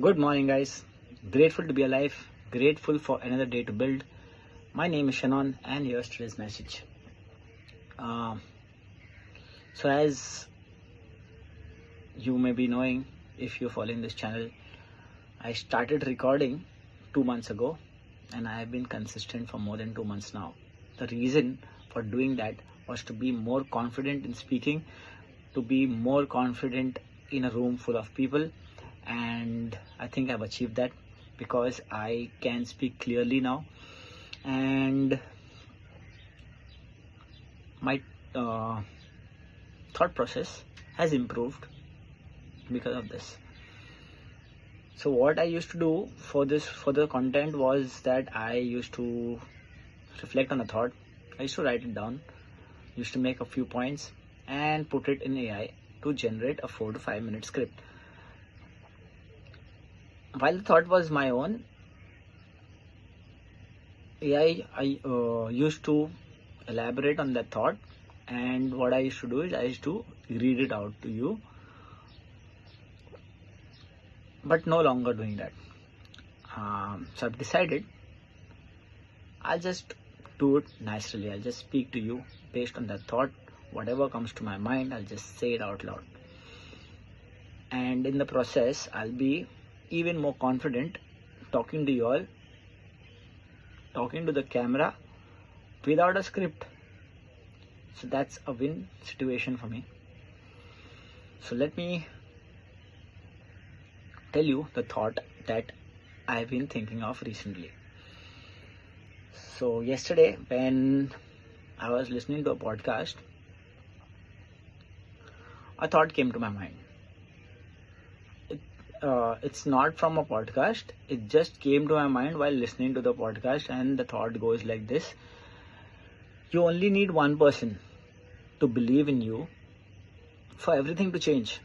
Good morning, guys. Grateful to be alive. Grateful for another day to build. My name is Shannon, and here's today's message. Uh, as you may be knowing, if you're following this channel, I started recording 2 months ago, and I have been consistent for more than 2 months now. The reason for doing that was to be more confident in speaking, to be more confident in a room full of people, and I think I've achieved that because I can speak clearly now, and my thought process has improved because of this. So what I used to do for the content was that I used to reflect on a thought. I used to write it down, used to make a few points and put it in AI to generate a 4 to 5 minute script. While the thought was my own, I used to elaborate on that thought, and what I used to do is I used to read it out to you, but no longer doing that. So I've decided I'll just do it naturally. I'll just speak to you based on that thought. Whatever comes to my mind, I'll just say it out loud. And in the process, I'll be even more confident talking to you all, talking to the camera without a script. So that's a win situation for me. So let me tell you the thought that I've been thinking of recently. So yesterday, when I was listening to a podcast, a thought came to my mind. It's not from a podcast. It just came to my mind while listening to the podcast, and the thought goes like this: you only need one person to believe in you for everything to change,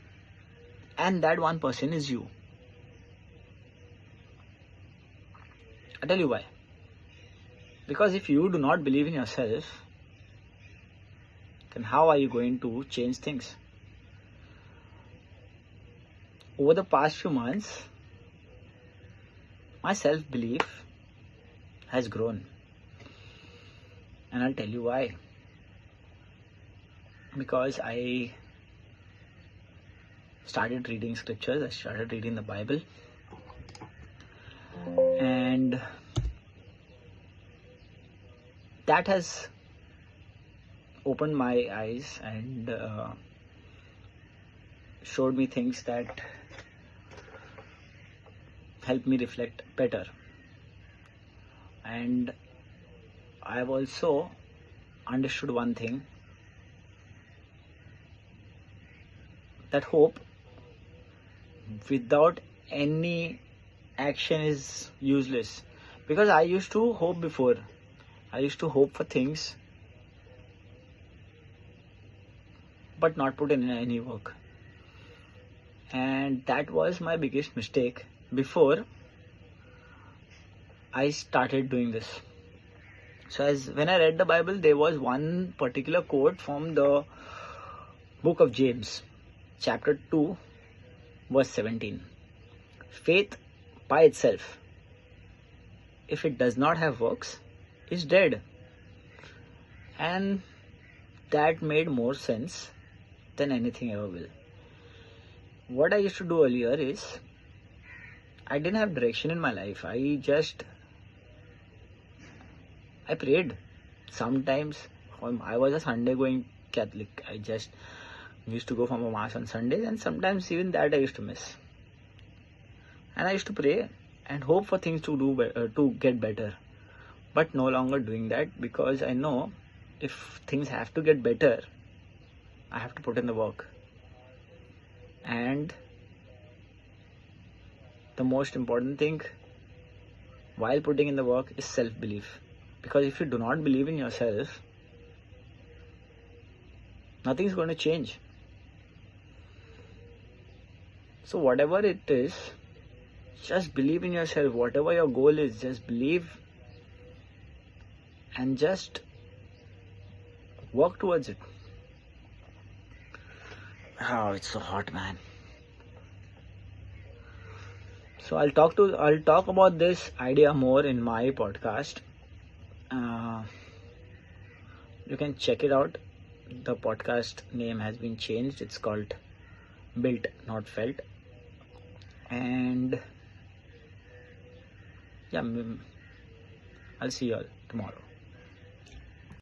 and that one person is you. I'll tell you why. Because if you do not believe in yourself, then how are you going to change things? Over the past few months, my self-belief has grown. And I'll tell you why. Because I started reading scriptures, I started reading the Bible, and that has opened my eyes and showed me things that helped me reflect better. And I've also understood one thing, that hope without any action is useless. Because I used to hope before. I used to hope for things but not put in any work. And that was my biggest mistake before I started doing this. So when I read the Bible, there was one particular quote from the book of James, chapter 2, verse 17. Faith by itself, if it does not have works, is dead. And that made more sense than anything ever will. What I used to do earlier is, I didn't have direction in my life. I prayed. Sometimes I was a Sunday going Catholic. I just used to go for a mass on Sundays, and sometimes even that I used to miss. And I used to pray and hope for things to get better. But no longer doing that, because I know if things have to get better, I have to put in the work. And the most important thing while putting in the work is self-belief. Because if you do not believe in yourself, nothing is going to change. So whatever it is, just believe in yourself. Whatever your goal is, just believe and just work towards it. Oh, it's so hot, man. So I'll talk about this idea more in my podcast. You can check it out. The podcast name has been changed. It's called Built Not Felt. And yeah, I'll see you all tomorrow.